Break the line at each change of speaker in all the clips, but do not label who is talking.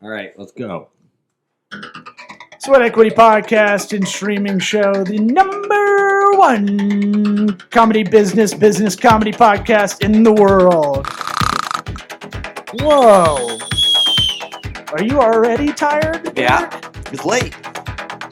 All right, let's go.
Sweat Equity Podcast and streaming show, the number one business comedy podcast in the world. Whoa. Are you already tired?
Yeah, it's late.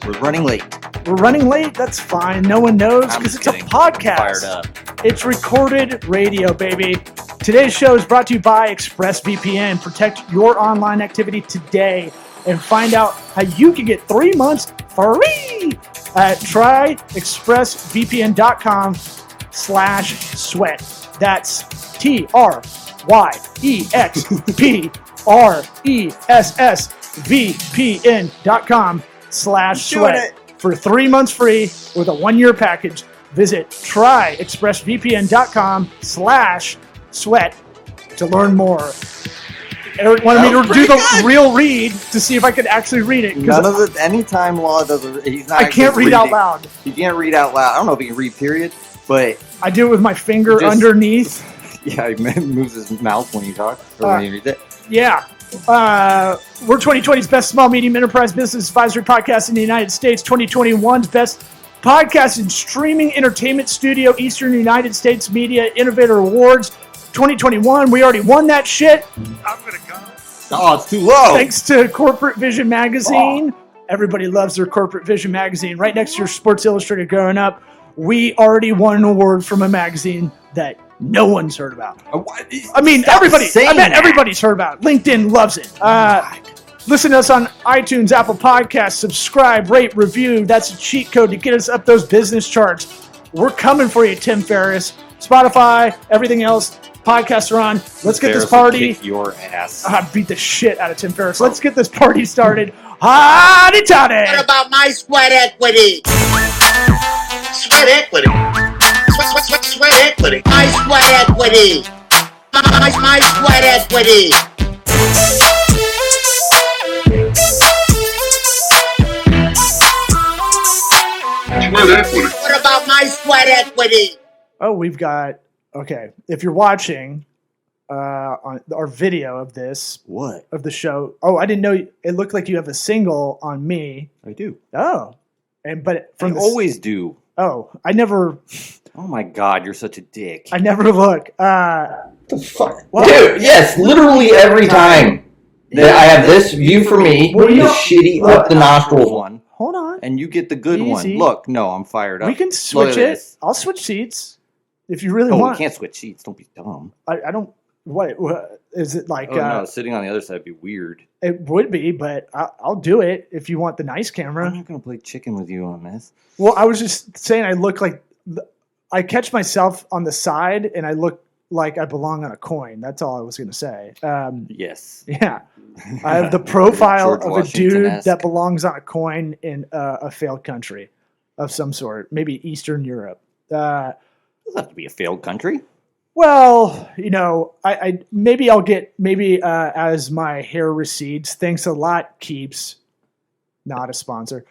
We're running late.
We're running late? That's fine. No one knows because it's a podcast.
Fired up.
It's recorded radio, baby. Today's show is brought to you by ExpressVPN. Protect your online activity today and find out how you can get 3 months free at tryexpressvpn.com/sweat. That's tryexpressvpn.com/sweat. For 3 months free with a 1-year package, visit tryexpressvpn.com/sweat to learn more. Eric wanted me to do the real read to see if I could actually read it.
None of the anytime law doesn't. He's not.
I can't read out loud.
He can't read out loud. I don't know if he can read period, but
I do it with my finger underneath.
Yeah, he moves his mouth when he talks or when he reads it.
Yeah. We're 2020's best small medium enterprise business advisory podcast in the United States. 2021's best podcast and streaming entertainment studio, Eastern United States Media Innovator Awards. 2021, we already won that shit.
I'm gonna go.
Oh, it's too low.
Thanks to Corporate Vision Magazine. Everybody loves their Corporate Vision Magazine. Right next to your Sports Illustrated growing up, we already won an award from a magazine that no one's heard about. I mean, everybody. I bet everybody's heard about it. LinkedIn loves it. Listen to us on iTunes, Apple Podcasts. Subscribe, rate, review. That's a cheat code to get us up those business charts. We're coming for you, Tim Ferriss. Spotify, everything else. Podcasts are on. Let's get this party.
Kick your ass.
I beat the shit out of Tim Ferriss. Let's get this party started. Hotty toddy.
What about my sweat equity? Sweat equity. Sweat equity. My sweat equity. My sweat equity.
Sweat equity.
What about my sweat equity?
Oh, we've got, okay, if you're watching on our video of this,
What?
of the show, oh, I didn't know, it looked like you have a single on me.
I do.
Oh, and from
I always do.
oh, I never
Oh my God, you're such a dick.
look.
The fuck?
Well-
Dude, yes, literally every time that I have this view for me,
Well,
the
you-
shitty
well,
up the nostrils one.
one,
Hold on.
and you get the good
Easy.
one. Look, no, I'm fired up.
We can
Look
switch
at
it.
this.
I'll switch seats if you really
Oh,
want.
we can't switch seats. Don't be dumb.
I don't, what is it like?
Oh no, sitting on the other side would be weird.
It would be, but I'll do it if you want the nice
I'm
camera.
not gonna play chicken with you on this.
Well, I was just saying I look like I catch myself on the side and I look like I belong on a coin. That's all I was going to say.
Yes.
Yeah. I have the profile
George
of a
Washington-esque.
dude that belongs on a coin in a failed country of some sort, maybe Eastern Europe.
Doesn't have to be a failed country.
Well, you know, I maybe I'll get as my hair recedes. Thanks a lot, Keeps. Not a sponsor.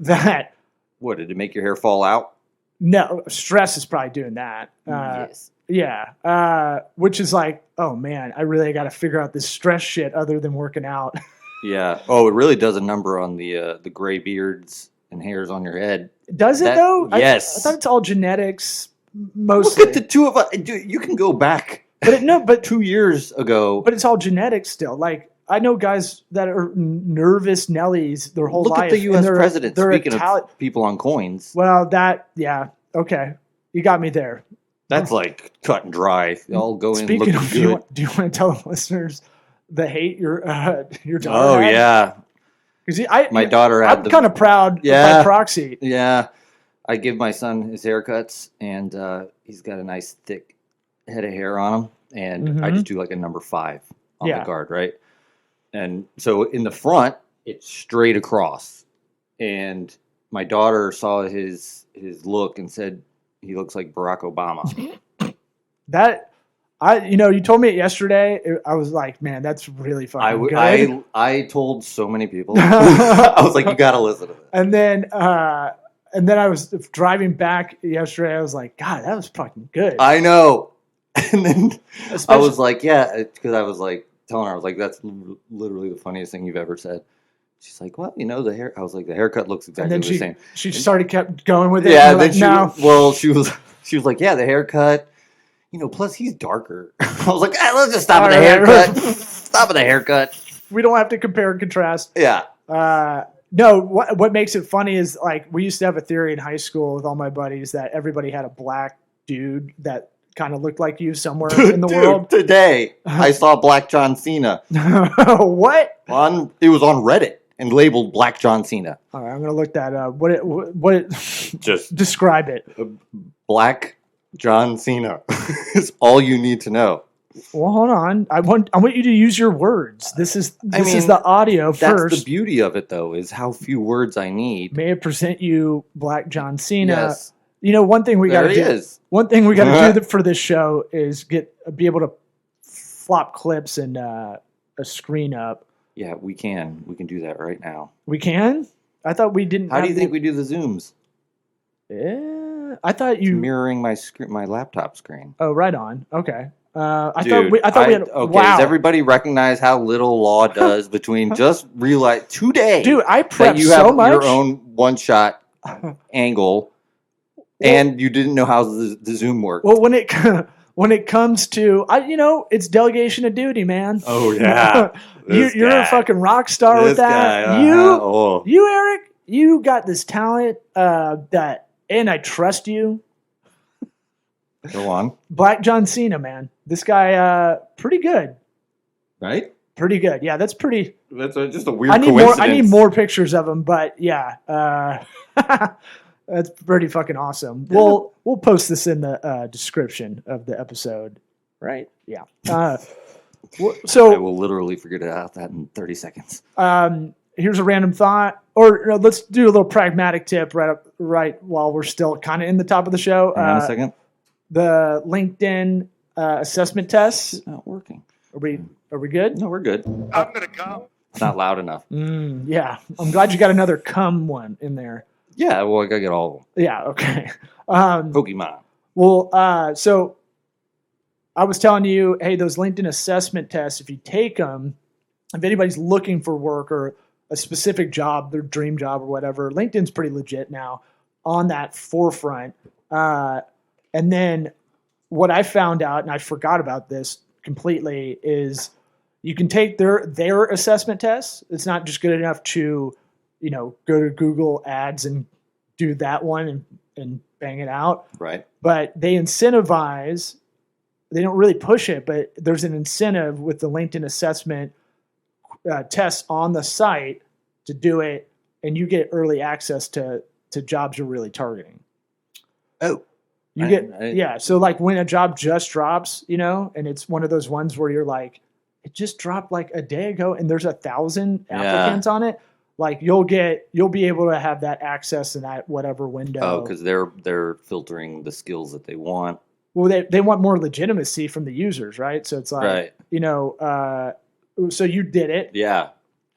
That
What, did it make your hair fall out?
no stress is probably doing that.
Yes.
Yeah. Which is like, oh man, I really got to figure out this stress shit other than working out.
Yeah. Oh, it really does a number on the gray beards and hairs on your head.
Does it
That-
though?
yes.
I thought it's all genetics mostly.
Look at the two of us. Dude, you can go back
but
2 years ago.
but it's all genetics still. Like I know guys that are nervous Nellies their whole
Look
life.
at the
and
U.S.
they're-
president.
they're
Speaking
Itali-
of people on coins,
Well, yeah, okay, you got me there.
that's like cut and dry. They all go in
Speaking
looking
of,
good.
do you want to tell the listeners the hate your daughter?
Oh
had?
yeah,
Because
my daughter had
I'm kind of proud
Yeah.
by proxy.
Yeah, I give my son his haircuts, and he's got a nice thick head of hair on him, and I
Mhm.
just do like a number 5 on
Yeah.
the guard, right? And so in the front, it's straight across, and my daughter saw his look and said he looks like Barack Obama.
That you told me it yesterday. I was like, man, that's really fucking good.
I told so many people. I was like, you got to listen to this.
And then I was driving back yesterday. I was like, God, that was fucking good.
I know. And then I
Especially-
was like, yeah, because I was like, telling her, I was like, that's literally the funniest thing you've ever said. She's like, well, the hair. I was like, the haircut looks
And
exactly
then
the same.
she kept going with it.
Yeah,
and
then
you're like, no.
she was like, yeah, the haircut. Plus he's darker. I was like, let's just stop
All
at the
right.
haircut. Stop at the haircut.
We don't have to compare and contrast.
Yeah.
No, what makes it funny is like we used to have a theory in high school with all my buddies that everybody had a black dude that kind of looked like you somewhere in the
Dude,
world.
Today I saw Black John Cena
What?
it was on Reddit and labeled Black John Cena.
All right, I'm gonna look that up. What
Just
describe it?
Black John Cena is all you need to know.
Well, hold on. I want you to use your words. This is the audio
That's
first.
the beauty of it, though, is how few words I need.
May I present you Black John Cena?
Yes.
One thing we got
There
to
he
do.
is.
One thing we got to do for this show is be able to flop clips and a screen up.
Yeah, we can. We can do that right now.
We can. I thought we didn't.
How do you think we do the zooms?
Yeah, I thought
It's
you.
mirroring my laptop screen.
Oh, right on. Okay. I
Dude,
thought we had.
okay,
wow.
does everybody recognize how little Law does between just realize today
Dude, I
that
prepped
you
so
have
much.
your own one-shot angle, and you didn't know how the Zoom worked?
Well, when it comes to, it's delegation of duty, man.
Oh, yeah.
You're a fucking rock star with
This
that.
guy, oh.
You, Eric, you got this talent and I trust you.
Go on.
Black John Cena, man. This guy, pretty good.
Right?
Pretty good. Yeah, that's pretty.
That's just a weird
I need
coincidence.
more. I need more pictures of him, but yeah, that's pretty fucking awesome. We'll post this in the description of the episode, right? Yeah.
I
So
will literally figure out that in 30 seconds.
here's a random thought, or no, let's do a little pragmatic tip right while we're still kind of in the top of the show.
Hang on a second.
The LinkedIn assessment tests.
It's not working.
Are we good?
No, we're good.
I'm gonna come.
It's not loud enough.
Yeah, I'm glad you got another cum one in there.
Yeah, well, I gotta get all of them.
Yeah, okay.
Pokemon.
Well, so I was telling you, hey, those LinkedIn assessment tests, if you take them, if anybody's looking for work or a specific job, their dream job or whatever, LinkedIn's pretty legit now on that forefront. And then what I found out, and I forgot about this completely, is you can take their assessment tests. It's not just good enough to, go to Google Ads and do that one and bang it out.
Right.
But they incentivize, they don't really push it, but there's an incentive with the LinkedIn assessment tests on the site to do it, and you get early access to jobs you're really targeting.
Oh.
You get. So like when a job just drops, and it's one of those ones where you're like, it just dropped like a day ago and there's 1,000 applicants on it. Like you'll be able to have that access in that whatever window.
Oh, because they're filtering the skills that they want.
Well, they want more legitimacy from the users, right? So it's like,
Right.
So you did it.
Yeah.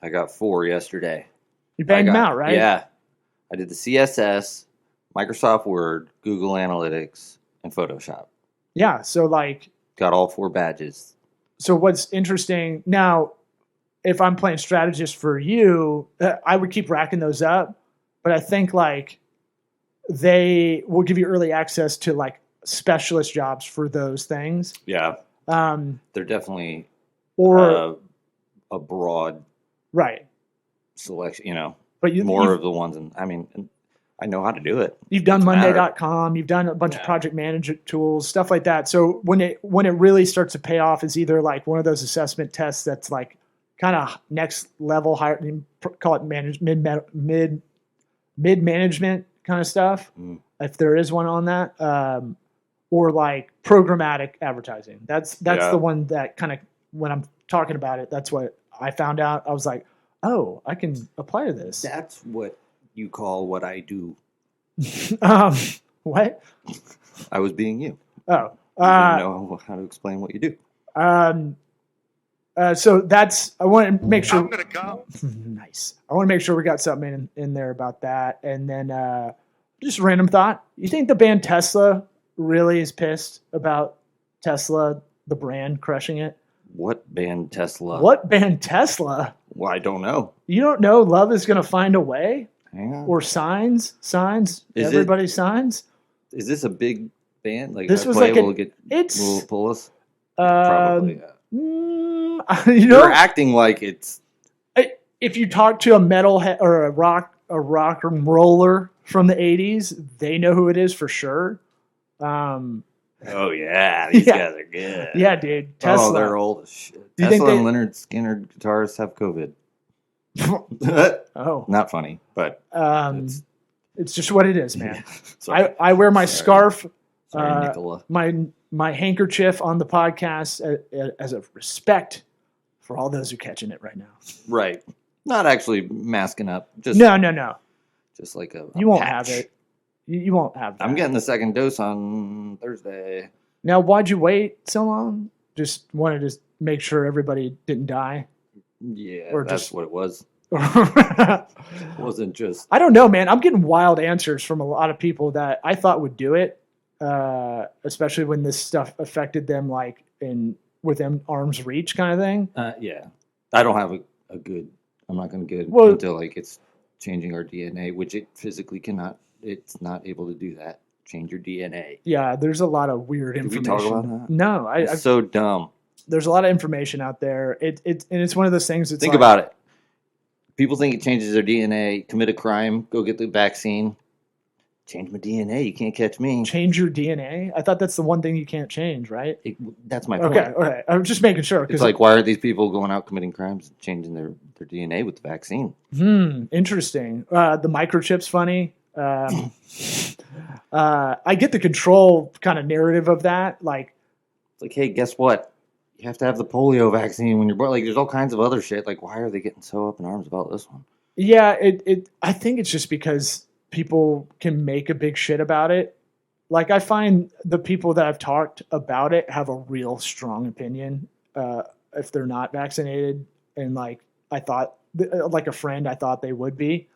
I got 4 yesterday.
You banged them out, right?
Yeah. I did the CSS, Microsoft Word, Google Analytics, and Photoshop.
Yeah. So like,
Got all 4 badges.
so what's interesting now, if I'm playing strategist for you, I would keep racking those up, but I think like they will give you early access to like specialist jobs for those things.
Yeah. They're definitely
Or
a broad
right.
selection,
But
more of the ones. And I know how to do it.
you've done
Doesn't matter.
Monday.com, you've done a bunch of project management tools, stuff like that. So when it really starts to pay off is either like one of those assessment tests that's like kind of next level higher, call it mid management kind of stuff. If there is one on that, or like programmatic advertising. That's the one that kind of, when I'm talking about it, that's what I found out. I was like, oh, I can apply to this.
That's what you call what I do.
What?
I was being you.
Oh,
I didn't know how to explain what you do.
so that's, I want to make sure.
I'm gonna come.
Nice. I want to make sure we got something in there about that. And then just a random thought. You think the band Tesla really is pissed about Tesla, the brand, crushing it?
What banned Tesla?
What banned Tesla?
Well, I don't know.
You don't know love is going to find a way?
Hang on.
Or signs?
Is it-
Everybody signs?
Is this a big band? Like
This
that
was like
playable
an-
to get
it's-
will it pull us?
Um,
Probably.
you know,
You're acting like it's.
if you talk to a metalhead or a rock and roller from the 80s, they know who it is for sure.
Oh yeah, these
Yeah.
guys are good.
Yeah, dude. Tesla.
Oh, they're old as shit.
Do you think
Tesla and
they-
Leonard Skinner guitarists have COVID.
Oh.
Not funny, but it's,
It's just what it is, man.
sorry.
I wear my
Sorry.
scarf,
Sorry, Nicola.
my handkerchief on the podcast as a respect for all those who are catching it right now.
Right. Not actually masking up. Just
No.
Just like a
You won't
patch.
have it. You won't have that.
I'm getting the second dose on Thursday.
Now, why'd you wait so long? Just wanted to make sure everybody didn't die?
Yeah,
Or
that's
just-
what it was.
I
It wasn't just.
don't know, man. I'm getting wild answers from a lot of people that I thought would do it, especially when this stuff affected them, like within arm's reach kind of thing.
Yeah, I don't have a good. I'm not going to get
Well-
until like it's changing our DNA, which it physically cannot. It's not able to do that. Change your DNA.
Yeah, there's a lot of weird
Did we
information.
talk about that?
No,
It's so dumb.
there's a lot of information out there. And it's one of those things. It's
Think
like,
about it. People think it changes their DNA. Commit a crime. Go get the vaccine. Change my DNA. You can't catch me.
change your DNA. I thought that's the one thing you can't change, right?
That's my point.
Okay. I was just making sure
It's
because
like, why aren't these people going out committing crimes and changing their DNA with the vaccine?
interesting. The microchip's funny. I get the control kind of narrative of that. Like,
It's like, hey, guess what? You have to have the polio vaccine when you're born. Like, there's all kinds of other shit. Like, why are they getting so up in arms about this one?
yeah, I think it's just because people can make a big shit about it. Like, I find the people that I've talked about it have a real strong opinion if they're not vaccinated. And like, I thought, like a friend, I thought they would be.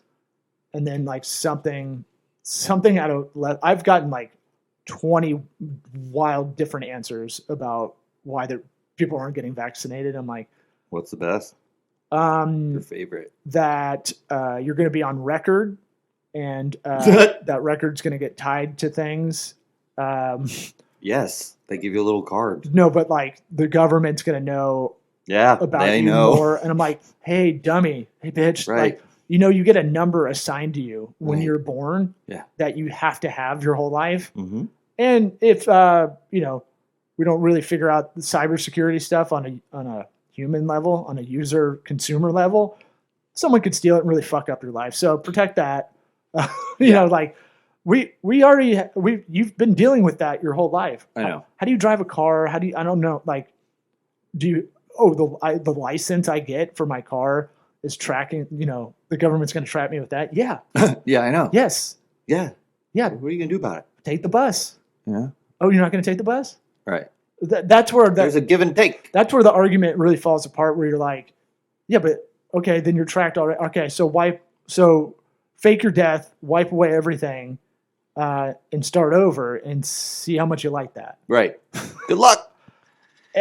And then like something out of, I've gotten like 20 wild different answers about why people aren't getting vaccinated. I'm like,
What's the best? Your favorite?
that you're going to be on record, and that record's going to get tied to things.
Yes, they give you a little card.
No, but like the government's going to know
Yeah,
about
they
you
know.
more. And I'm like, hey, dummy, hey, bitch,
Right.
like, you get a number assigned to you when
Right.
you're born
Yeah.
that you have to have your whole life.
Mm-hmm.
And if we don't really figure out the cybersecurity stuff on a human level, on a user consumer level, someone could steal it and really fuck up your life. So protect that. Like you've been dealing with that your whole life.
I know.
How do you drive a car? I don't know. Like, the license I get for my car is tracking, the government's going to track me with that. Yeah.
Yeah, I know.
Yes.
Yeah.
Yeah.
What are you gonna do about it?
Take the bus.
Yeah.
Oh, you're not going to take the bus?
Right.
That's where
There's a give and take.
that's where the argument really falls apart. Where you're like, yeah, but okay, then you're tracked already. Okay, so fake your death, wipe away everything, and start over and see how much you like that.
Right. Good luck.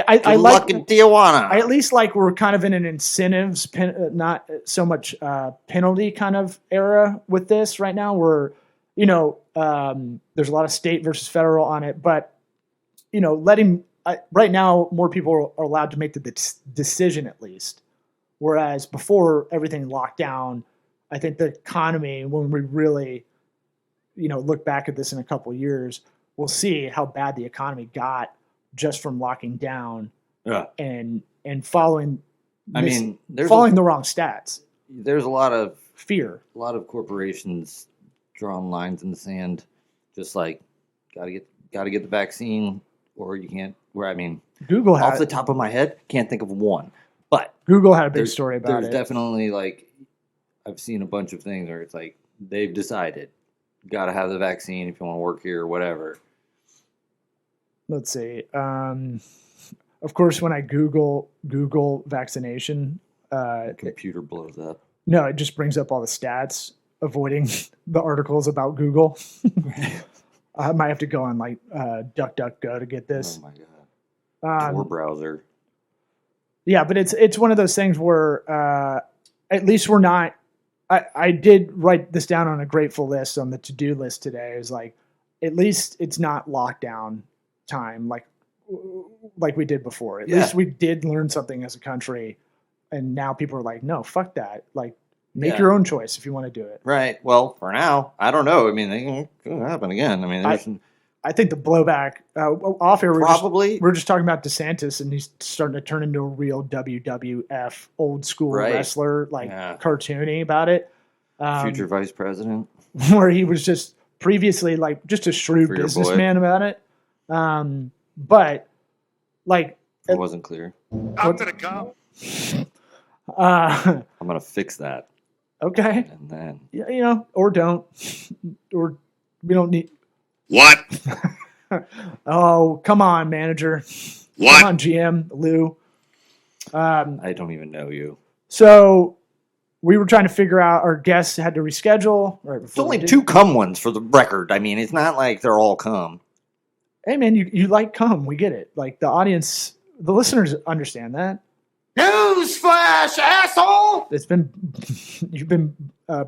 I
Good
like.
luck in Tijuana.
I at least like we're kind of in an incentives, not so much penalty kind of era with this right now. Where there's a lot of state versus federal on it, but right now more people are allowed to make the decision at least. Whereas before everything locked down, I think the economy, when we really, look back at this in a couple of years, we'll see how bad the economy got just from locking down
Yeah.
and following.
I mean,
following the wrong stats.
there's a lot of
Fear.
corporations drawing lines in the sand, just like gotta get the vaccine, or you can't.
Google
Off
had
the top of my head, can't think of one. But
Google had a big
there's
story about
there's
it.
definitely like I've seen a bunch of things where it's like they've decided gotta have the vaccine if you want to work here or whatever.
Let's see. Of course, when I Google vaccination,
Computer blows up.
no, it just brings up all the stats, avoiding the articles about Google. I might have to go on like DuckDuckGo to get this.
Oh my god. Tor
Um,
browser.
Yeah, but it's one of those things where at least we're not. I did write this down on a grateful list on the to-do list today. It was like, at least it's not lockdown time like we did before. At least we did learn something as a country, and now people are like, no, fuck that. Like, make your own choice if you want to do it.
Right. Well, for now, I don't know. I mean, it could happen again. I mean,
I think the blowback off air.
probably.
We're just talking about DeSantis, and he's starting to turn into a real WWF old school wrestler, like cartoony about it.
Future vice president,
where he was just previously like just a shrewd businessman about it. But like
it wasn't clear.
I'm gonna come.
I'm gonna fix that.
Okay.
And then
or don't, or we don't need.
What?
Oh, come on, manager.
What?
Come on, GM Lou.
I don't even know you.
So we were trying to figure out. Our guests had to reschedule. Right
It's only 2 cum ones for the record. I mean, it's not like they're all cum.
Hey, man, you like cum. We get it. Like the audience, the listeners understand that.
Newsflash, asshole!
It's been you've been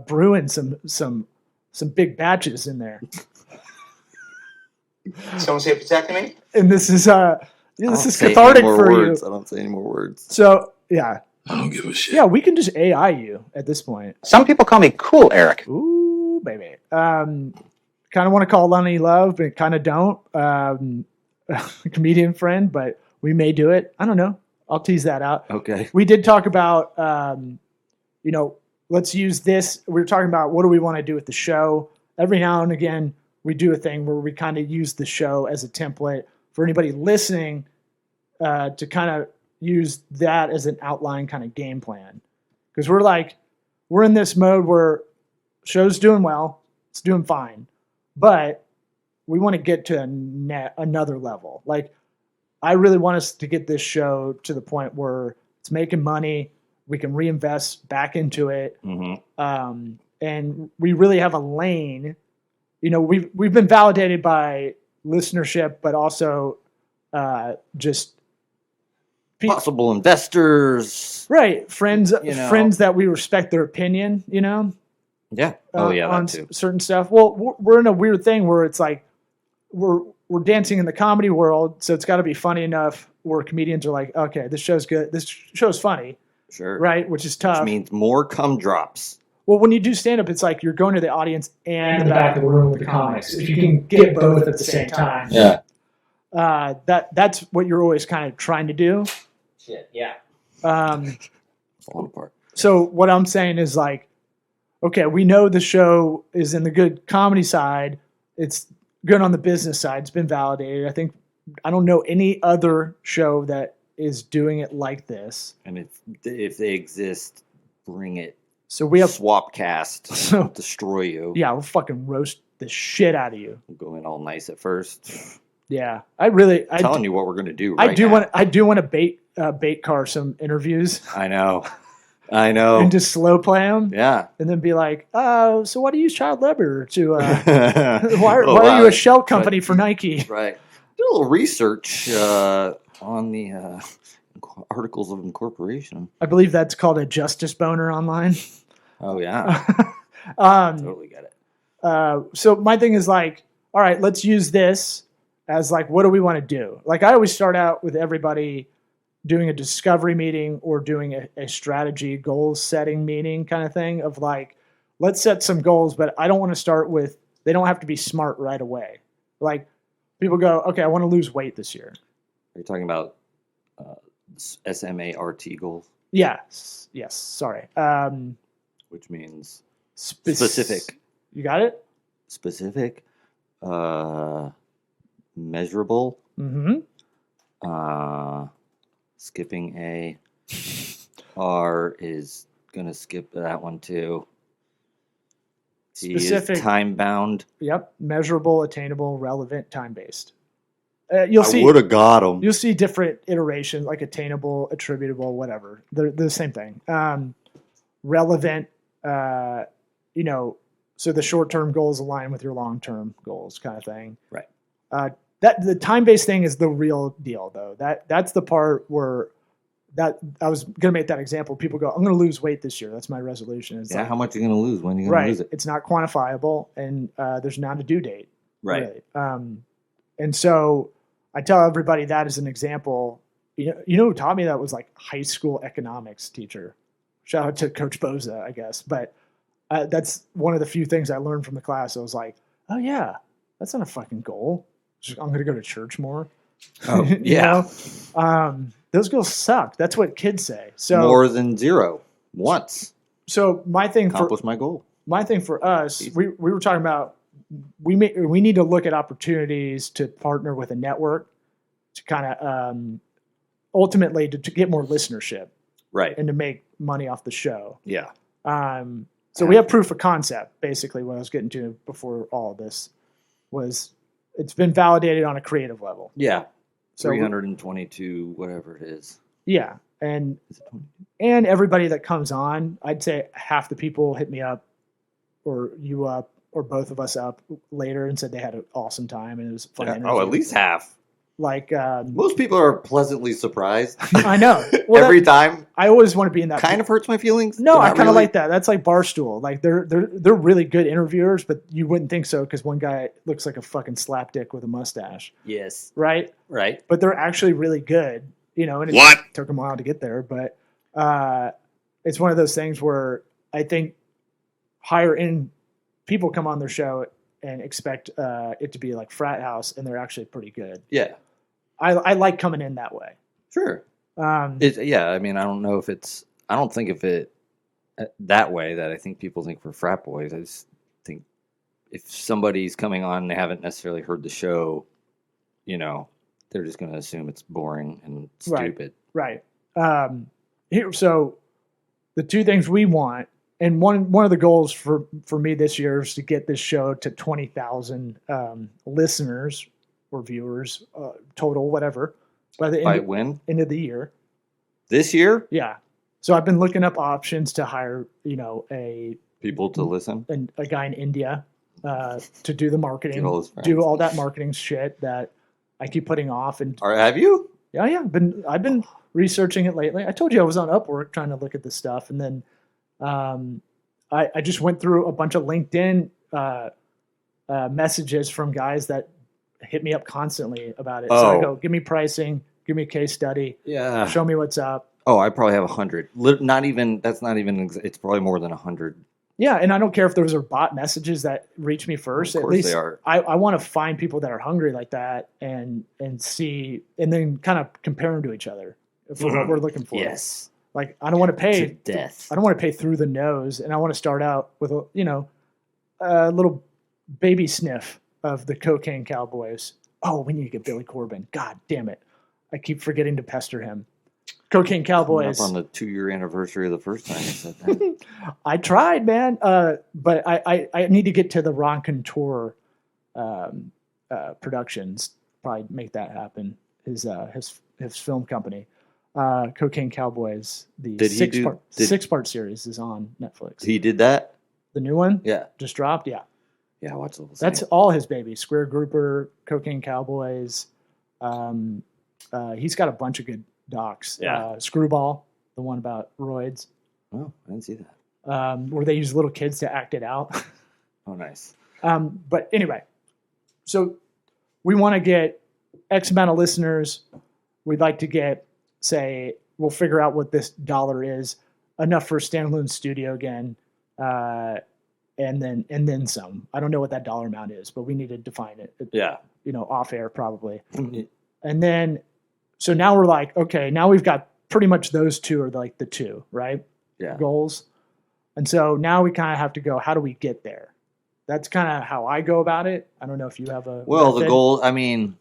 brewing some big batches in there.
Someone say vasectomy?
And this is
Say
cathartic
any more
for
words.
you.
I don't say any more words.
So yeah,
I don't give a shit.
yeah, we can just AI you at this point.
Some people call me Cool Eric.
Ooh, baby. Kind of want to call Lonnie Love, but kind of don't. Comedian friend, but we may do it. I don't know. I'll tease that out.
Okay.
We did talk about, let's use this. We were talking about what do we want to do with the show. Every now and again, we do a thing where we kind of use the show as a template for anybody listening to kind of use that as an outline kind of game plan. Because we're in this mode where show's doing well, it's doing fine, but we want to get to another level. Like, I really want us to get this show to the point where it's making money, we can reinvest back into it, and we really have a lane. We've been validated by listenership, but also just
Possible investors.
right friends
know.
that we respect their opinion.
Yeah. Oh, yeah,
on
that too.
certain stuff. Well, we're in a weird thing where it's like we're dancing in the comedy world, so it's got to be funny enough where comedians are like, okay, this show's good, this show's funny,
Sure.
right? Which is tough.
Which means more cum drops.
Well, when you do stand-up, it's like you're going to the audience and the back of the room with the comics. If you can get both at the same time, that's what you're always kind of trying to do.
Shit, yeah.
Um,
Falling apart.
So what I'm saying is like, okay, we know the show is in the good comedy side. It's good on the business side. It's been validated. I don't know any other show that is doing it like this.
And if they exist, bring it.
So we have
Swapcast. Destroy you.
Yeah, we'll fucking roast the shit out of you.
We'll go in all nice at first.
Yeah, I'm
telling you what we're gonna do.
I do want to bait car some interviews.
I know.
And just slow play them.
Yeah.
And then be like, so why do you use child labor to? Why are you a shell company for Nike?
Right. Did a little research on the articles of incorporation.
I believe that's called a justice boner online.
Oh yeah. Totally get it.
So my thing is like, all right, let's use this as like, what do we want to do? Like, I always start out with everybody doing a discovery meeting or doing a strategy goals setting meeting kind of thing of like, let's set some goals, but I don't want to start with, they don't have to be smart right away. Like, people go, okay, I want to lose weight this year.
Are you talking about SMART goals?
Yes. Sorry.
Which means
specific. You got it?
Specific. Measurable. Skipping A. R is gonna skip that one too. T
Specific.
Is time bound.
Yep. Measurable, attainable, relevant, time based. You'll see.
I would have got them.
You'll see different iterations, like attainable, attributable, whatever. They're the same thing. Relevant. So the short-term goals align with your long-term goals, kind of thing.
Right.
That the time-based thing is the real deal, though. That's the part where that I was gonna make that example. People go, I'm gonna lose weight this year. That's my resolution. It's
Yeah,
like,
how much are you going to lose? When are you going to
right.
lose it?
It's not quantifiable, and there's not a due date.
Right.
Really. And so I tell everybody that as an example. You know who taught me that was like high school economics teacher. Shout out to Coach Boza, I guess. But that's one of the few things I learned from the class. I was like, oh yeah, that's not a fucking goal. I'm going to go to church more.
Oh,
You
yeah.
know? Those goals suck. That's what kids say. So
More than zero. Once.
So my thing
Accomplish my goal.
for us, we were talking about we need to look at opportunities to partner with a network to kind of ultimately to get more listenership
Right.
and to make money off the show.
Yeah.
So we have proof of concept. Basically, what I was getting to before all of this was it's been validated on a creative level.
Yeah.
So
322, whatever it is.
yeah, and
Is it 20?
and everybody that comes on, I'd say half the people hit me up, or you up, or both of us up later and said they had an awesome time and it was a fun.
Yeah.
interview.
Oh, at least half.
Like
Most people are pleasantly surprised.
I know. Well,
Every time.
I always want to be in that.
Kind of hurts my feelings.
No,
but
I
not
kind of
really.
like that. That's like Barstool. Like they're really good interviewers, but you wouldn't think so because one guy looks like a fucking slapdick with a mustache,
Yes.
right?
Right.
But they're actually really good, you know. And it
What?
took them a while to get there, but it's one of those things where I think higher end people come on their show and expect it to be like frat house, and they're actually pretty good.
Yeah.
I like coming in that way.
Sure.
Um,
Yeah. I mean, I don't know if it's. I don't think of it that way. That I think people think we're frat boys. I just think if somebody's coming on and they haven't necessarily heard the show, you know, they're just going to assume it's boring and
Right.
stupid.
Right. So the two things we want, and one of the goals for me this year is to get this show to 20,000 listeners or viewers total, whatever, by the
By when?
end of the year.
This year?
Yeah. So I've been looking up options to hire, a
People to listen.
a guy in India to do the marketing,
Get all his friends.
do all that marketing shit that I keep putting off. And
Or have you?
yeah, I've been researching it lately. I told you I was on Upwork trying to look at this stuff, and then I just went through a bunch of LinkedIn messages from guys that hit me up constantly about it. So I
Oh.
go, give me pricing, give me a case study,
Yeah.
show me what's up.
Oh, I probably have 100. Not even. That's not even. It's probably more than 100.
Yeah, and I don't care if those are bot messages that reach me first.
Of
At
course
least
they are.
I want to find people that are hungry like that and see, and then kind of compare them to each other for what we're looking for.
Yes.
Like I don't want to pay
To death.
I don't want to pay through the nose, and I want to start out with a little baby sniff of the Cocaine Cowboys. Oh, we need to get Billy Corbin. God damn it! I keep forgetting to pester him. Cocaine
Coming
Cowboys.
up on the 2-year anniversary of the first time you said that.
I tried, man, but I need to get to the Ron Contour Productions. Probably make that happen. His film company, Cocaine Cowboys. The
Did he do- did-
six-part series is on Netflix.
He did that.
The new one
Yeah.
just dropped. Yeah,
Yeah. I watched the whole
that's
thing.
all his babies. Square Grouper, Cocaine Cowboys. He's got a bunch of good docs.
Yeah.
Screwball, the one about roids,
Oh, I didn't see that.
where they use little kids to act it out.
Oh, nice.
But anyway, so we want to get X amount of listeners. We'd like to get, say, we'll figure out what this dollar is, enough for a standalone studio again, and then some. I don't know what that dollar amount is, but we need to define it.
Yeah.
Off air probably. And then, so now we're like, okay, now we've got pretty much those two are like the two, right?
Yeah.
Goals. And so now we kind of have to go, how do we get there? That's kind of how I go about it. I don't know if you have a
Well, the
method.
goal. I mean,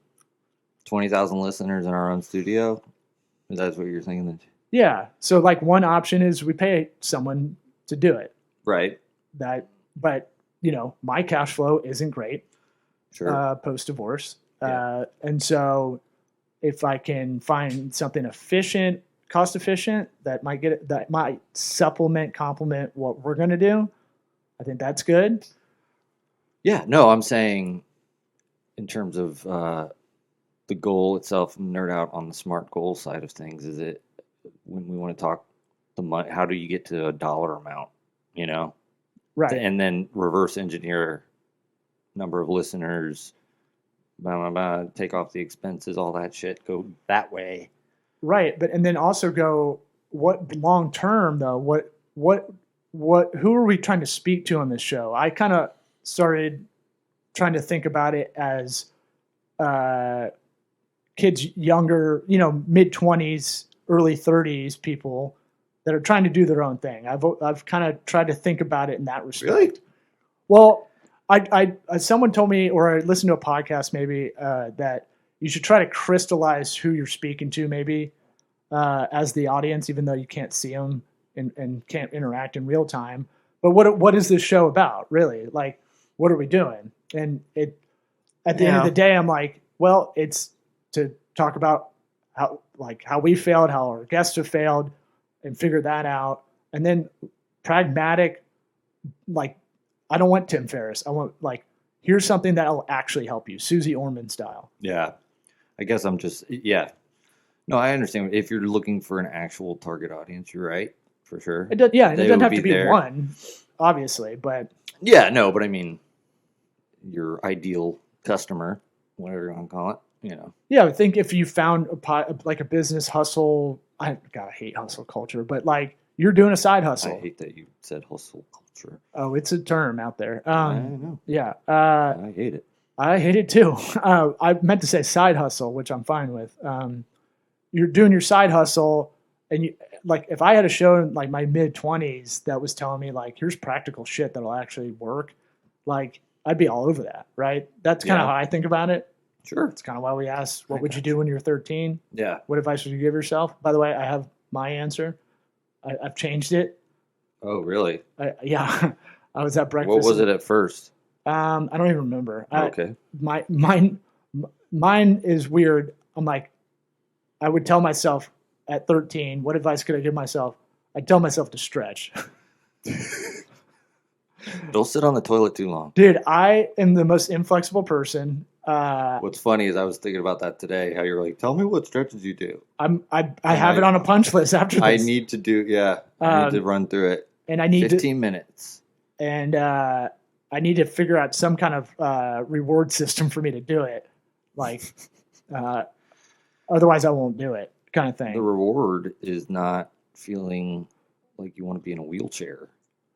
20,000 listeners in our own studio. Is that what you're thinking?
Yeah. So like one option is we pay someone to do it.
Right.
But my cash flow isn't great
Sure.
post divorce.
Yeah.
And so if I can find something efficient, cost efficient that might complement what we're going to do, I think that's good.
Yeah, no, I'm saying in terms of the goal itself, nerd out on the SMART goal side of things, is it when we want to talk the money, how do you get to a dollar amount, you know?
Right.
And then reverse engineer number of listeners, blah, blah, blah, take off the expenses, all that shit, go that way.
Right. But, and then also go, what long term though, who are we trying to speak to on this show? I kind of started trying to think about it as kids younger, mid 20s, early 30s people that are trying to do their own thing. I've kind of tried to think about it in that respect.
Really?
Well, I someone told me, or I listened to a podcast maybe, that you should try to crystallize who you're speaking to maybe as the audience, even though you can't see them and can't interact in real time. But what is this show about, really? Like, what are we doing? And at the end of the day, I'm like, well, it's to talk about how we failed, how our guests have failed, and figure that out. And then pragmatic, like, I don't want Tim Ferriss. I want, like, here's something that'll actually help you, Susie Orman style.
Yeah. I guess I'm just, yeah. No, I understand. If you're looking for an actual target audience, you're right, for sure.
It does, yeah, and it
They
doesn't
would
have
be
to be
there.
one, obviously, but
Yeah, no, but I mean, your ideal customer, whatever you want to call it,
yeah, I think if you found like a business hustle, I hate hustle culture, but like you're doing a side hustle.
I hate that you said hustle culture.
Oh, it's a term out there.
I know.
Yeah,
I hate it.
I hate it too. I meant to say side hustle, which I'm fine with. You're doing your side hustle, and you, like, if I had a show in like my mid 20s that was telling me like, here's practical shit that'll actually work, like I'd be all over that, right? That's kind of
Yeah.
how I think about it.
Sure.
It's kind of why we asked, what
I
would you
gotcha.
do when you're 13?
Yeah.
What advice would you give yourself? By the way, I have my answer. I've changed it.
Oh, really?
Yeah, I was at breakfast.
What was it at first?
I don't even remember.
Okay.
Mine is weird. I'm like, I would tell myself at 13, what advice could I give myself? I'd tell myself to stretch.
Don't sit on the toilet too long.
Dude, I am the most inflexible person.
What's funny is I was thinking about that today. How you're like, tell me what stretches you do.
I have it on a punch list after this.
I need to do. Yeah, I need to run through it.
and I need
15 minutes.
and I need to figure out some kind of reward system for me to do it. Like, otherwise I won't do it, kind of thing.
The reward is not feeling like you want to be in a wheelchair.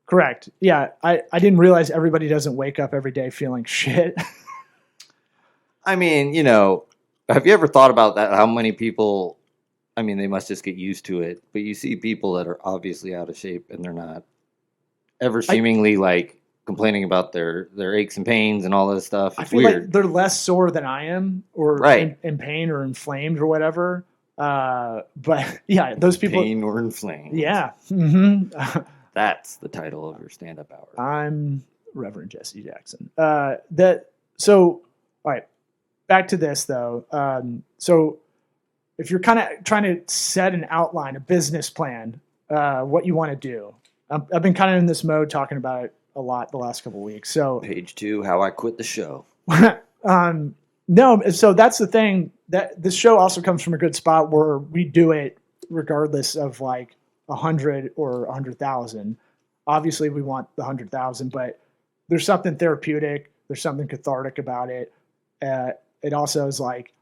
Correct. Yeah, I didn't realize everybody doesn't wake up every day feeling shit.
I mean, have you ever thought about that? How many people, I mean, they must just get used to it, but you see people that are obviously out of shape and they're not ever seemingly like complaining about their aches and pains and all this stuff.
I
It's
feel
weird.
like they're less sore than I am, or
Right.
in pain or inflamed or whatever. But yeah, those people.
Pain or inflamed.
Yeah. hmm
That's the title of your stand-up hour.
I'm Reverend Jesse Jackson. All right, back to this though. So if you're kind of trying to set an outline, a business plan, what you want to do, I've been kind of in this mode talking about it a lot the last couple of weeks. So
Page 2, How I Quit the Show.
no, so that's the thing, that this show also comes from a good spot where we do it regardless of like 100 or 100,000. Obviously we want the 100,000, but there's something therapeutic. There's something cathartic about it. It also is like,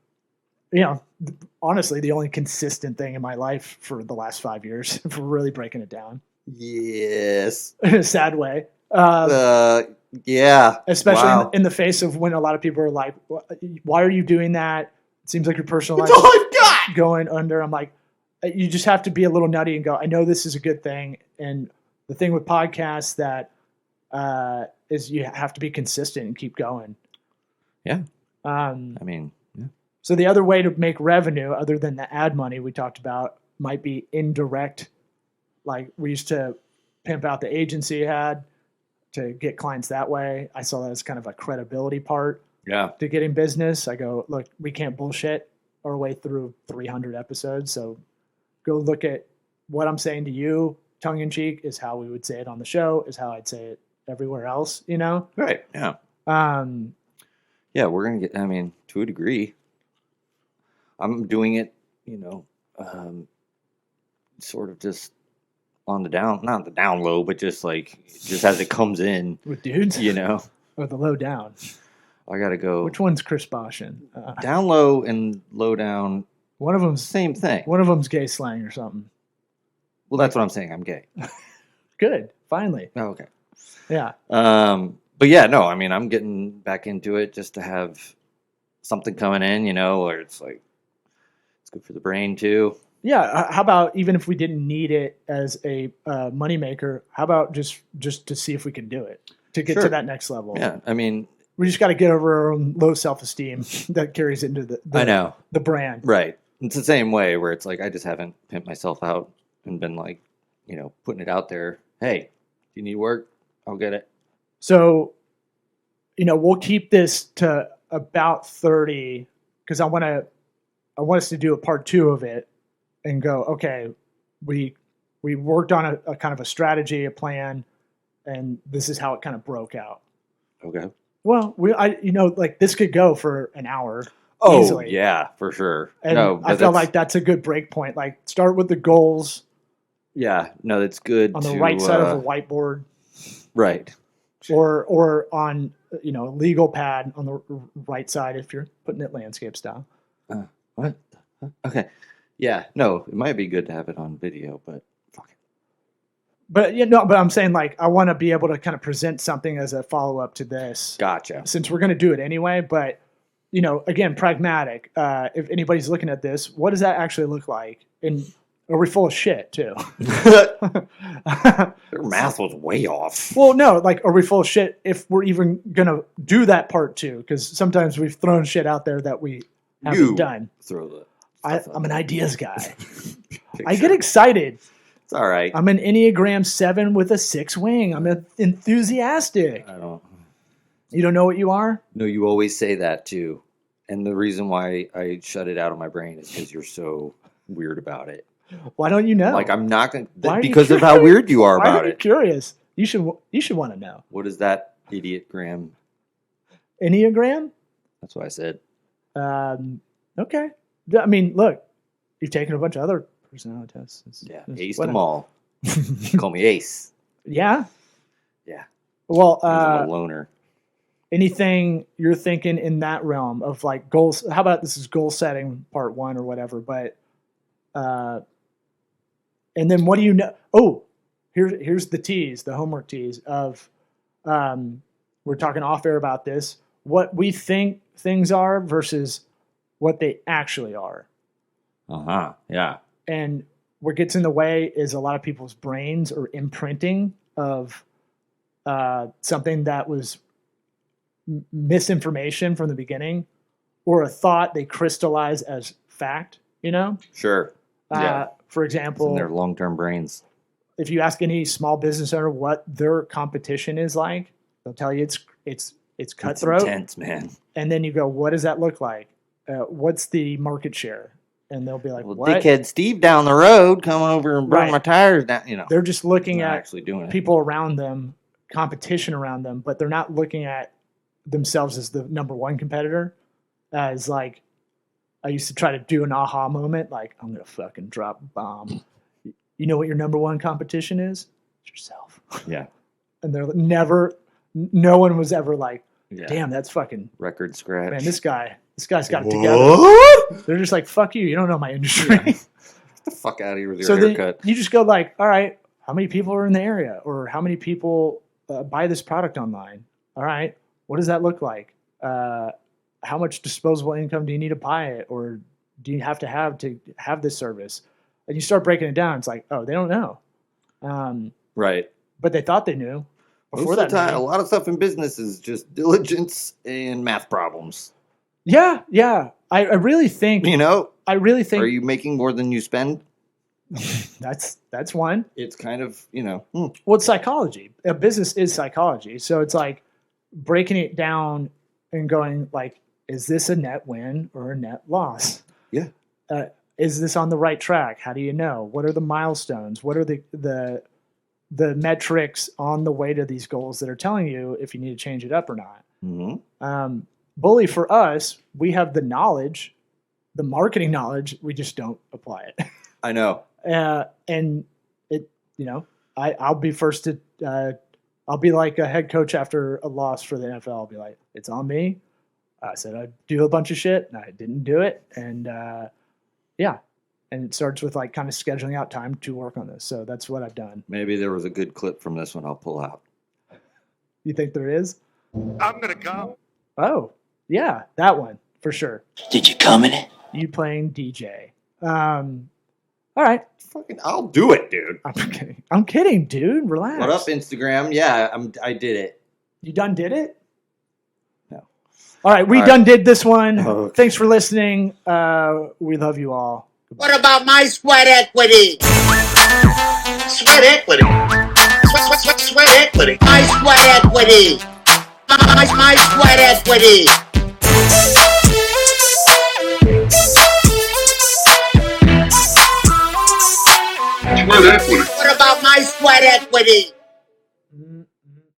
honestly, the only consistent thing in my life for the last 5 years, if we're really breaking it down
Yes.
in a sad way.
Yeah.
Especially
Wow.
in the face of when a lot of people are like, why are you doing that? It seems like your personal life
That's all I've got.
going under. I'm like, you just have to be a little nutty and go, I know this is a good thing. And the thing with podcasts that is you have to be consistent and keep going.
Yeah.
I
mean, yeah.
So the other way to make revenue, other than the ad money we talked about, might be indirect. Like we used to pimp out the agency you had to get clients that way. I saw that as kind of a credibility part
Yeah.
to getting business. I go, look, we can't bullshit our way through 300 episodes. So go look at what I'm saying to you, tongue in cheek, is how we would say it on the show, is how I'd say it everywhere else,
Right. Yeah. Yeah, we're going to get, to a degree. I'm doing it, sort of just on the not the down low, but just as it comes in,
with dudes,
you know.
or the low down.
I gotta go.
Which one's Chris Boshin?
Down low and low down,
One of them's
same thing.
One of them's gay slang or something.
Well, that's what I'm saying. I'm gay.
Good, finally.
Oh, okay.
Yeah.
But yeah, no, I mean, I'm getting back into it just to have something coming in, you know, where it's like it's good for the brain too.
Yeah. How about even if we didn't need it as a moneymaker, how about just to see if we can do it to get
Sure.
to that next level?
Yeah, I mean,
We just got to get over our own low self-esteem that carries into the
I know,
the brand.
right? It's the same way where it's like I just haven't pimped myself out and been like, you know, putting it out there. Hey, do you need work? I'll get it.
So, you know, we'll keep this to about 30 because I want us to do a part 2 of it and go, okay, we worked on a kind of a strategy, a plan, and this is how it kind of broke out.
Okay.
Well, like this could go for an hour.
Oh,
easily.
yeah, for sure.
And
No,
I feel like that's a good break point. Like start with the goals
yeah, no, that's good
on the
to,
right side of a whiteboard
right.
or on, you know, a legal pad on the right side if you're putting it landscape style.
What? Okay. Yeah, no, it might be good to have it on video, but fuck it.
But but I'm saying like I want to be able to kind of present something as a follow up to this.
Gotcha.
Since we're going to do it anyway, but you know, again, pragmatic. If anybody's looking at this, what does that actually look like? And are we full of shit too?
Their math was way off.
Well, no, like, are we full of shit if we're even going to do that part 2? Because sometimes we've thrown shit out there that we haven't done.
Throw the.
I'm an ideas guy. I get excited.
It's all right.
I'm an Enneagram 7 with a 6 wing. I'm enthusiastic.
I don't.
You don't know what you are?
No, you always say that too, and the reason why I shut it out of my brain is because you're so weird about it.
Why don't you know?
Like I'm not going
Why are you
because of how weird you are
Why
about
are you
it.
curious? You should want to know.
What is that, idiot Graham?
Enneagram?
That's what I said.
Okay. I mean, look, you've taken a bunch of other personality tests.
Yeah,
It's
aced
whatever.
them all. Call me Ace.
Yeah.
Yeah,
Well,
I'm a loner.
anything you're thinking in that realm of like goals? How about this is goal setting part 1 or whatever? But and then what do you know? Oh, here's the tease, the homework tease of we're talking off air about this. What we think things are versus what they actually are.
Yeah.
And what gets in the way is a lot of people's brains or imprinting of something that was misinformation from the beginning or a thought they crystallize as fact, you know?
Sure. Yeah.
For
It's in
example,
their long-term brains.
if you ask any small business owner what their competition is like, they'll tell you it's cutthroat.
It's intense, man.
And then you go, what does that look like? What's the market share? And they'll be like,
Well,
what?
dickhead Steve down the road coming over and burn
Right.
my tires down. You know,
They're just looking
not
at
actually doing it.
people around them, competition around them, but they're not looking at themselves as the number one competitor. As like, I used to try to do an aha moment, like I'm gonna fucking drop a bomb. You know what your number one competition is? It's yourself.
Yeah.
And they're never, no one was ever like,
Yeah.
damn, that's fucking
Record scratch.
man. This guy's got it together.
What?
They're just like, fuck you. You don't know my industry.
Get the fuck out of here with your
So then
haircut.
you just go like, all right, how many people are in the area, or how many people buy this product online? All right, what does that look like? How much disposable income do you need to buy it, or do you have to have this service? And you start breaking it down. It's like, oh, they don't know,
Right.
but they thought they knew
Most
before
of the
that.
time, a
meeting.
lot of stuff in business is just diligence and math problems.
Yeah. I really think.
You know,
I really think
are you making more than you spend?
that's one.
It's kind of,
Well, it's psychology. A business is psychology. So it's like breaking it down and going like, is this a net win or a net loss?
Yeah.
Is this on the right track? How do you know? What are the milestones? What are the metrics on the way to these goals that are telling you if you need to change it up or not?
Mm-hmm.
Bully, for us, we have the knowledge, the marketing knowledge. We just don't apply it.
I know.
And it, I'll be first to, I'll be like a head coach after a loss for the NFL. I'll be like, it's on me. I said I'd do a bunch of shit, and I didn't do it. And yeah, and it starts with like kind of scheduling out time to work on this. So that's what I've done.
Maybe there was a good clip from this one I'll pull out.
You think there is?
I'm gonna come.
Oh, yeah, that one for sure.
Did you come in it?
You playing DJ. All right.
Fucking, I'll do it, dude.
I'm kidding, dude. Relax.
What up, Instagram? Yeah, I did it.
You done did it?
No.
All right, we
All
done did this one.
Okay.
Thanks for listening. We love you all.
What about my sweat equity? Sweat equity. Sweat equity. My sweat equity. My sweat equity.
Sweat equity.
What about my sweat equity?